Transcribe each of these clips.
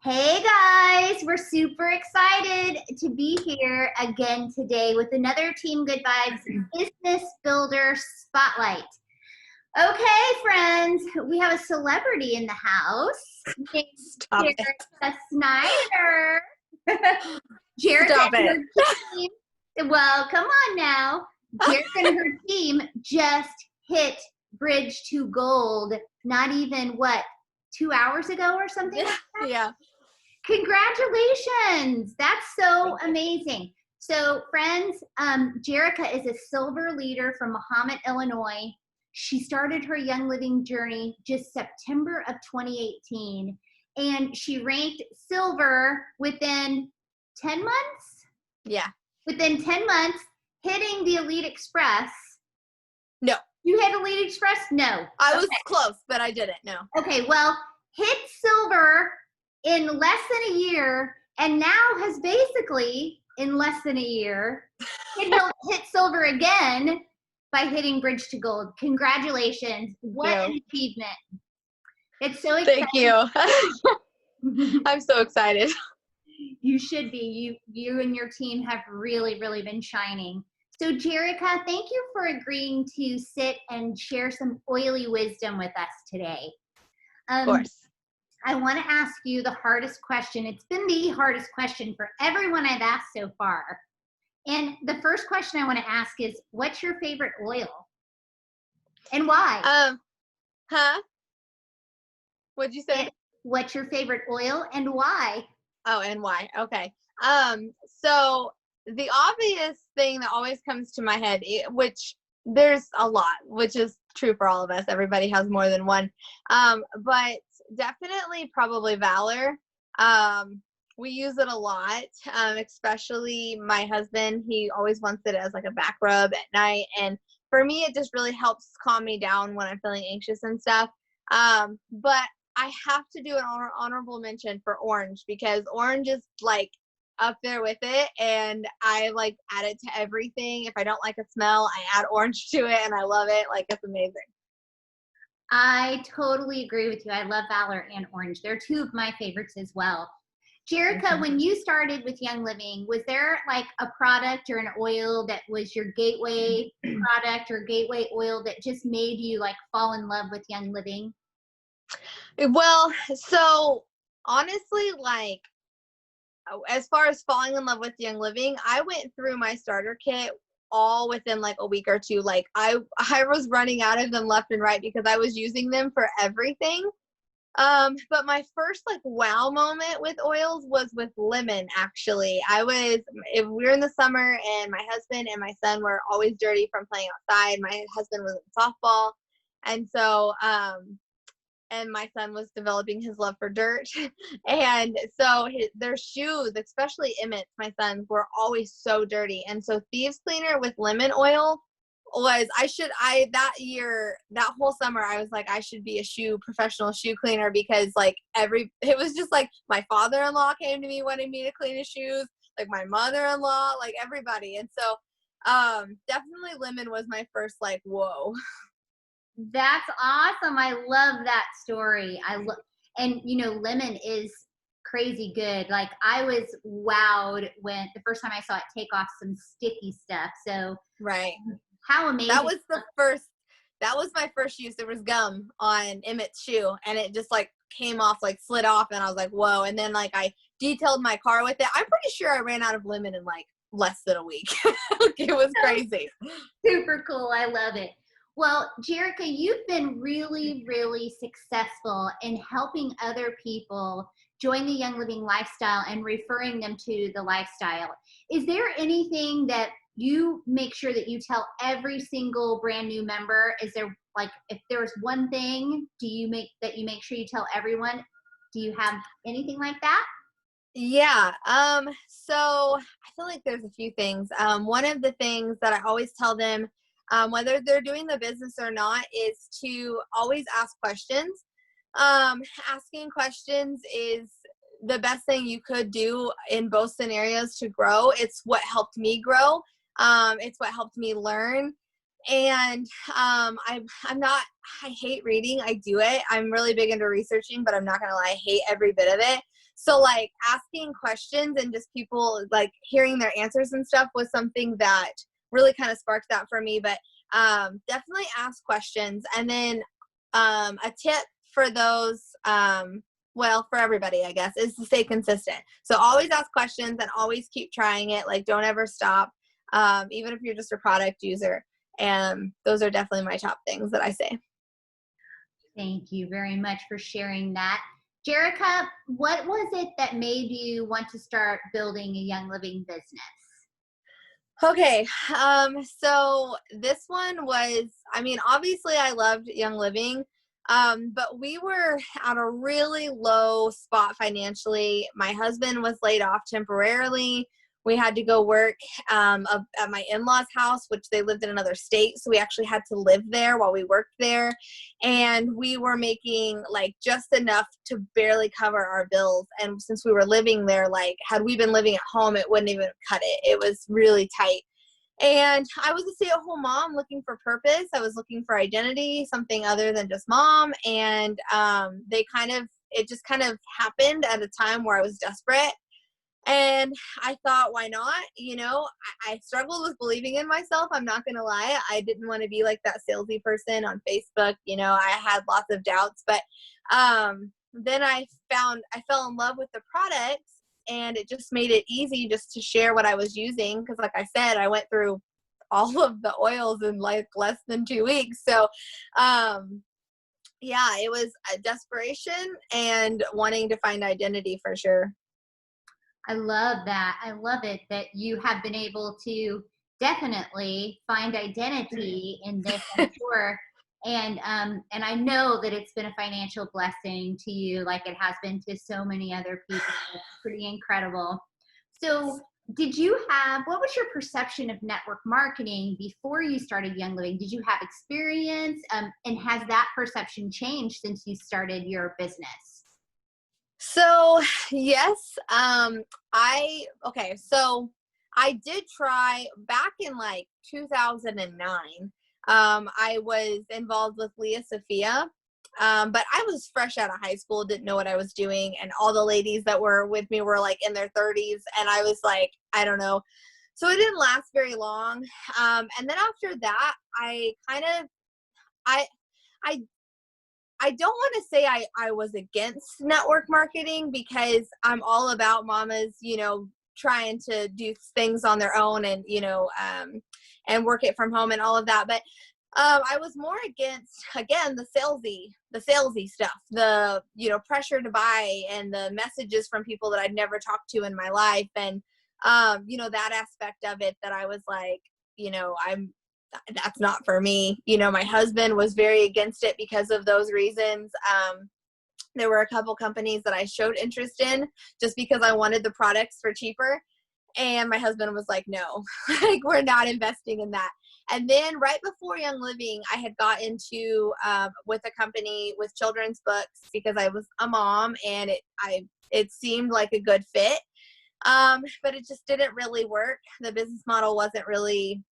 Hey guys, we're super excited to be here again today with another Team Good Vibes Business Builder Spotlight. Okay, friends, we have a celebrity in the house named Jerrica Snyder. Jerrica and her team, well, come on now. Jerrica and her team just hit Bridge to Gold, not even, 2 hours ago or something like that? Yeah. Congratulations. That's so amazing. So friends, Jerrica is a silver leader from Mahomet, Illinois. She started her Young Living journey just September of 2018, and she ranked silver within 10 months? Yeah. Within 10 months, hitting the Elite Express. No. You hit Elite Express? No. I was close, but I didn't. No. Okay, well, hit silver in less than a year, and now has basically, in less than a year, hit silver again by hitting Bridge to Gold. Congratulations. What an achievement. It's so exciting. Thank you. I'm so excited. You should be. You and your team have really, really been shining. So Jerrica, thank you for agreeing to sit and share some oily wisdom with us today. Of course. I want to ask you the hardest question. It's been the hardest question for everyone I've asked so far. And the first question I want to ask is, what's your favorite oil? And why? What'd you say? What's your favorite oil and why? Oh, and why? Okay. So the obvious thing that always comes to my head, which there's a lot, which is true for all of us. Everybody has more than one. But definitely probably Valor. We use it a lot, especially my husband. He always wants it as like a back rub at night. And for me, it just really helps calm me down when I'm feeling anxious and stuff. But I have to do an honorable mention for orange, because orange is like up there with it, and I like add it to everything. If I don't like a smell, I add orange to it, and I love it. Like, it's amazing. I totally agree with you. I love Valor and orange. They're two of my favorites as well. Jerrica, when you started with Young Living, was there like a product or an oil that was your gateway product or gateway oil that just made you like fall in love with Young Living? Well, so honestly, like, as far as falling in love with Young Living, I went through my starter kit all within like a week or two. Like, I was running out of them left and right because I was using them for everything. But my first like wow moment with oils was with lemon. Actually, if we were in the summer and my husband and my son were always dirty from playing outside. My husband was in softball, and so and my son was developing his love for dirt. And so their shoes, especially Emmett's, my son's, were always so dirty. And so Thieves Cleaner with lemon oil was, that whole summer, I was like, I should be a professional shoe cleaner, because like it was just like my father-in-law came to me wanting me to clean his shoes, like my mother-in-law, like everybody. And so definitely lemon was my first like, whoa. That's awesome. I love that story. And you know, lemon is crazy good. Like, I was wowed when the first time I saw it take off some sticky stuff. So right. How amazing. That was my first use. There was gum on Emmett's shoe, and it just like came off, like slid off, and I was like, whoa. And then like I detailed my car with it. I'm pretty sure I ran out of lemon in like less than a week. It was crazy. Super cool. I love it. Well, Jerrica, you've been really, really successful in helping other people join the Young Living lifestyle and referring them to the lifestyle. Is there anything that you make sure that you tell every single brand new member? Is there, like, if there's one thing, do you make sure you tell everyone? Do you have anything like that? Yeah. So I feel like there's a few things. One of the things that I always tell them, whether they're doing the business or not, is to always ask questions. Asking questions is the best thing you could do in both scenarios to grow. It's what helped me grow. It's what helped me learn. And I hate reading. I do it. I'm really big into researching, but I'm not gonna lie, I hate every bit of it. So like asking questions and just people like hearing their answers and stuff was something that really kind of sparked that for me. But definitely ask questions. And then a tip for those, well, for everybody, I guess, is to stay consistent. So always ask questions and always keep trying it. Like, don't ever stop, even if you're just a product user. And those are definitely my top things that I say. Thank you very much for sharing that. Jerrica, what was it that made you want to start building a Young Living business? Okay, so this one was, I mean, obviously I loved Young Living, but we were at a really low spot financially. My husband was laid off temporarily. We had to go work at my in-laws' house, which they lived in another state. So we actually had to live there while we worked there. And we were making like just enough to barely cover our bills. And since we were living there, like had we been living at home, it wouldn't even cut it. It was really tight. And I was a stay-at-home mom looking for purpose. I was looking for identity, something other than just mom. And it just kind of happened at a time where I was desperate. And I thought, why not? You know, I struggled with believing in myself. I'm not going to lie. I didn't want to be like that salesy person on Facebook. You know, I had lots of doubts, but then I fell in love with the products, and it just made it easy just to share what I was using. Cause like I said, I went through all of the oils in like less than 2 weeks. So, yeah, it was a desperation and wanting to find identity for sure. I love that. I love it that you have been able to definitely find identity in this, I'm sure. And I know that it's been a financial blessing to you, like it has been to so many other people. It's pretty incredible. So, what was your perception of network marketing before you started Young Living? Did you have experience? And has that perception changed since you started your business? So yes, so I did try back in like 2009. I was involved with Leah Sophia, but I was fresh out of high school, didn't know what I was doing, and all the ladies that were with me were like in their 30s, and I was like, I don't know. So it didn't last very long. And then after that, I kind of, I, I I don't want to say I was against network marketing, because I'm all about mamas, you know, trying to do things on their own and, you know, and work it from home and all of that. But I was more against, again, the salesy stuff, the, you know, pressure to buy and the messages from people that I'd never talked to in my life. And, you know, that aspect of it that I was like, you know, that's not for me. You know, my husband was very against it because of those reasons. There were a couple companies that I showed interest in just because I wanted the products for cheaper. And my husband was like, no, like we're not investing in that. And then right before Young Living, I had got into with a company with children's books because I was a mom, and it seemed like a good fit. But it just didn't really work. The business model wasn't really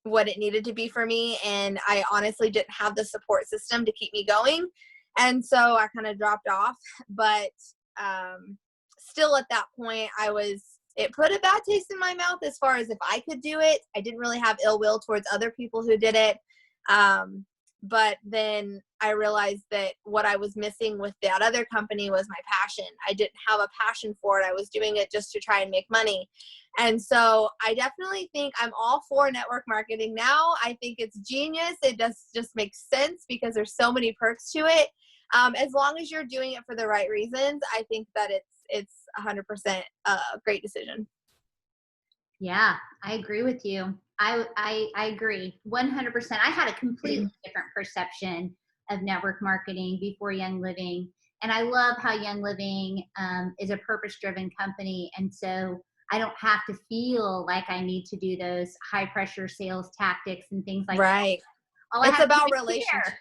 what it needed to be for me, and I honestly didn't have the support system to keep me going, and so I kind of dropped off. But still at that point, it put a bad taste in my mouth as far as if I could do it. I didn't really have ill will towards other people who did it, but then I realized that what I was missing with that other company was my passion. I didn't have a passion for it. I was doing it just to try and make money. And so I definitely think I'm all for network marketing now. I think it's genius. It just makes sense because there's so many perks to it. As long as you're doing it for the right reasons, I think that it's 100% a great decision. Yeah, I agree with you. I agree 100%. I had a completely different perception of network marketing before Young Living. And I love how Young Living is a purpose-driven company. And so I don't have to feel like I need to do those high-pressure sales tactics and things like right. that. It's about relationships.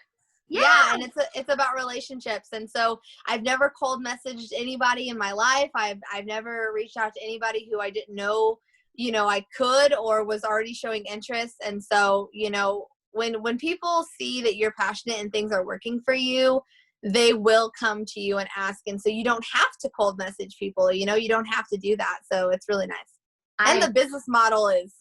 Yeah, and it's about relationships. And so I've never cold messaged anybody in my life. I've never reached out to anybody who I didn't know, you know, I could or was already showing interest. And so, you know, when people see that you're passionate and things are working for you, they will come to you and ask. And so you don't have to cold message people, you know, you don't have to do that. So it's really nice. And the business model is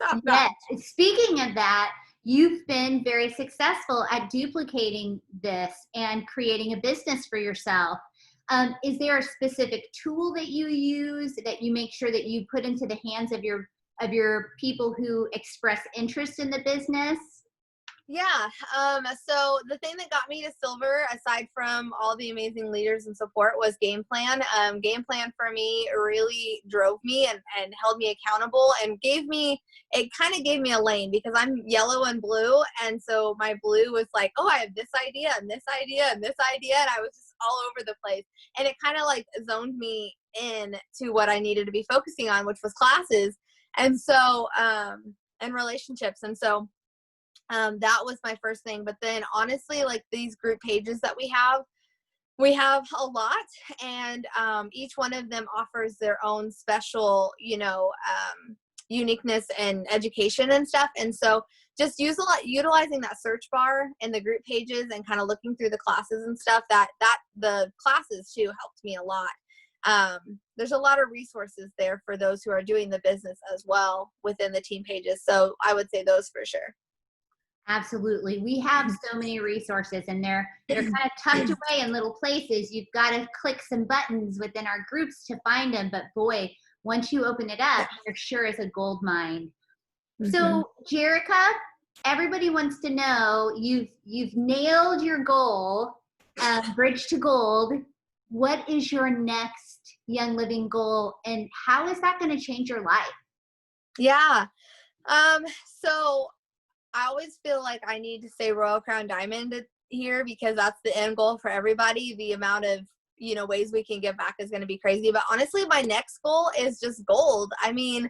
top notch. Yes. Speaking of that, you've been very successful at duplicating this and creating a business for yourself. Is there a specific tool that you use that you make sure that you put into the hands of your people who express interest in the business? Yeah. So the thing that got me to silver, aside from all the amazing leaders and support, was game plan. Game plan for me really drove me and held me accountable and it kind of gave me a lane, because I'm yellow and blue. And so my blue was like, oh, I have this idea and this idea and this idea. And I was just all over the place. And it kind of like zoned me in to what I needed to be focusing on, which was classes. And so, and relationships. And so, that was my first thing. But then honestly, like these group pages that we have a lot, and each one of them offers their own special, uniqueness and education and stuff. And so just utilizing that search bar in the group pages and kind of looking through the classes and stuff, that the classes too helped me a lot. There's a lot of resources there for those who are doing the business as well within the team pages. So I would say those for sure. Absolutely. We have so many resources, and they're kind of tucked away in little places. You've got to click some buttons within our groups to find them. But boy, once you open it up, there sure is a gold mine. Mm-hmm. So Jerrica, everybody wants to know, you've nailed your goal, bridge to gold. What is your next Young Living goal, and how is that going to change your life? Yeah. So I always feel like I need to say Royal Crown Diamond here, because that's the end goal for everybody. The amount of, ways we can give back is going to be crazy. But honestly, my next goal is just gold. I mean,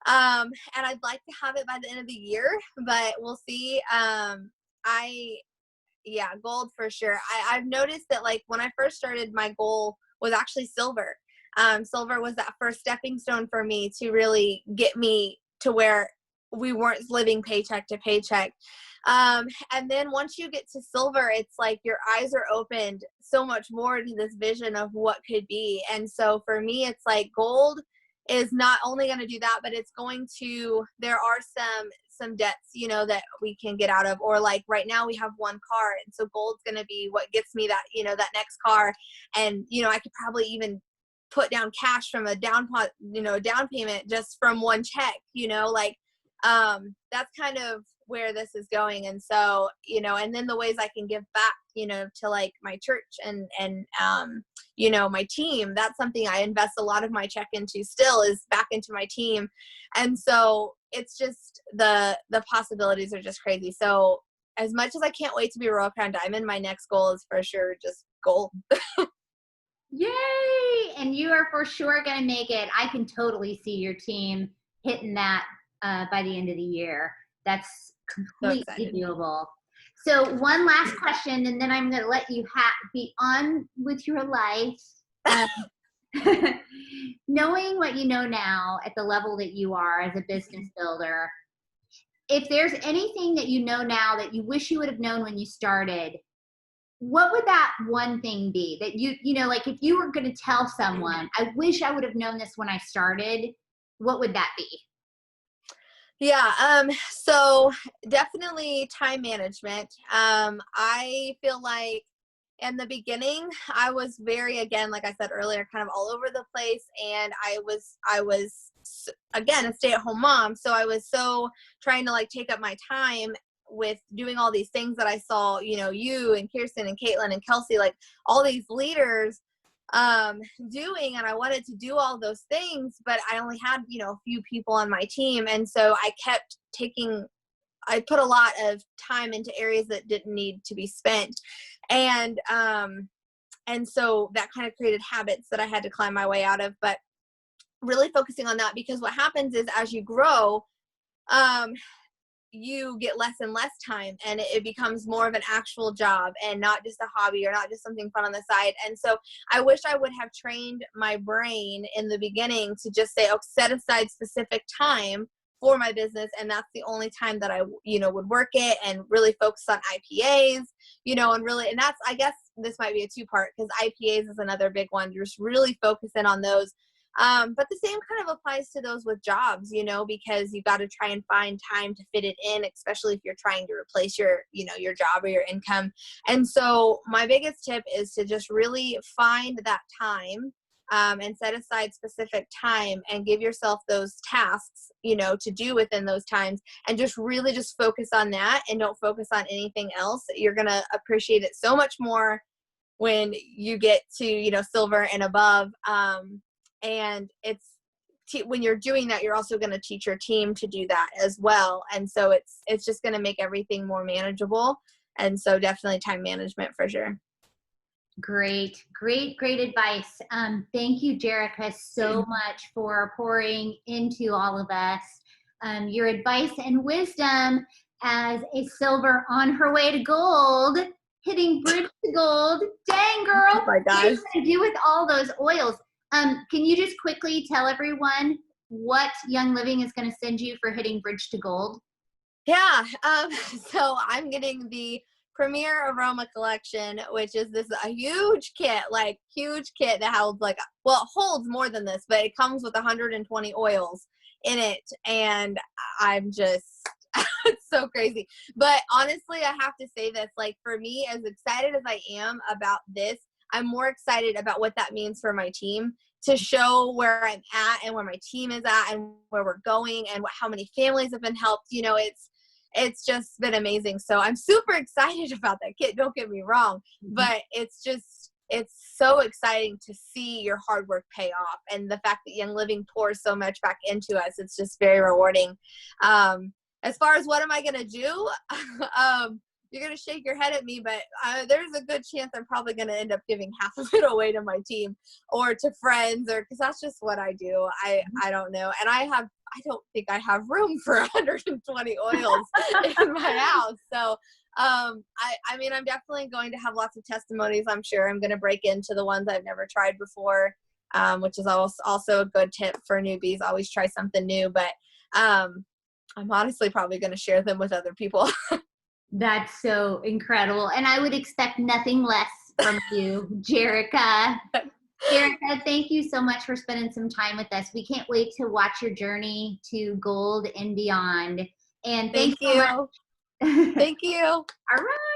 and I'd like to have it by the end of the year, but we'll see. Gold for sure. I've noticed that, like, when I first started, my goal was actually silver. Silver was that first stepping stone for me to really get me to where we weren't living paycheck to paycheck. And then once you get to silver, it's like your eyes are opened so much more to this vision of what could be. And so for me, it's like gold is not only going to do that, but it's going to, there are some debts, that we can get out of, or like right now we have one car. And so gold's going to be what gets me that, that next car. And, I could probably even put down cash from a down payment just from one check, that's kind of where this is going. And so, and then the ways I can give back, to like my church and my team, that's something I invest a lot of my check into still, is back into my team. And so it's just the possibilities are just crazy. So as much as I can't wait to be Royal Crown Diamond, my next goal is for sure just gold. Yay! And you are for sure going to make it. I can totally see your team hitting that by the end of the year. That's completely doable. So one last question, and then I'm going to let you be on with your life. Knowing what you know now at the level that you are as a business builder, if there's anything that you know now that you wish you would have known when you started, what would that one thing be that like if you were going to tell someone, I wish I would have known this when I started, what would that be? Yeah. So definitely time management. I feel like in the beginning, I was very, again, like I said earlier, kind of all over the place. And I was again, a stay-at-home mom. So I was so trying to like take up my time with doing all these things that I saw, you and Kirsten and Caitlin and Kelsey, like all these leaders doing, and I wanted to do all those things, but I only had, a few people on my team. And so I put a lot of time into areas that didn't need to be spent. And so that kind of created habits that I had to climb my way out of, but really focusing on that, because what happens is as you grow, you get less and less time, and it becomes more of an actual job and not just a hobby or not just something fun on the side. And so I wish I would have trained my brain in the beginning to just say, set aside specific time for my business, and that's the only time that I, would work it and really focus on IPAs, and that's, I guess this might be a two-part, because IPAs is another big one. You're just really focusing on those. But the same kind of applies to those with jobs, because you got to try and find time to fit it in, especially if you're trying to replace your job or your income. And so my biggest tip is to just really find that time, and set aside specific time and give yourself those tasks, to do within those times, and just really just focus on that and don't focus on anything else. You're going to appreciate it so much more when you get to, silver and above. And when you're doing that, you're also going to teach your team to do that as well. And so it's just going to make everything more manageable. And so definitely time management for sure. Great advice. Thank you, Jerrica, so much for pouring into all of us. Your advice and wisdom as a silver on her way to gold, hitting bridge to gold. Dang, girl. Oh my gosh. What are you going to do with all those oils? Can you just quickly tell everyone what Young Living is going to send you for hitting bridge to gold? Yeah. So I'm getting the Premier Aroma collection, which is a huge kit that holds more than this, but it comes with 120 oils in it. And I'm just, it's so crazy. But honestly, I have to say this, for me, as excited as I am about this, I'm more excited about what that means for my team, to show where I'm at and where my team is at and where we're going and how many families have been helped. It's just been amazing. So I'm super excited about that kit. Don't get me wrong, but it's so exciting to see your hard work pay off. And the fact that Young Living pours so much back into us, it's just very rewarding. As far as what am I going to do? You're going to shake your head at me, but there's a good chance I'm probably going to end up giving half of it away to my team or to friends, because that's just what I do. I don't know. And I don't think I have room for 120 oils in my house. So, I'm definitely going to have lots of testimonies. I'm sure I'm going to break into the ones I've never tried before, which is also a good tip for newbies. Always try something new, but I'm honestly probably going to share them with other people. That's so incredible. And I would expect nothing less from you, Jerrica. Jerrica, thank you so much for spending some time with us. We can't wait to watch your journey to gold and beyond. And thank you. so much. Thank you. All right.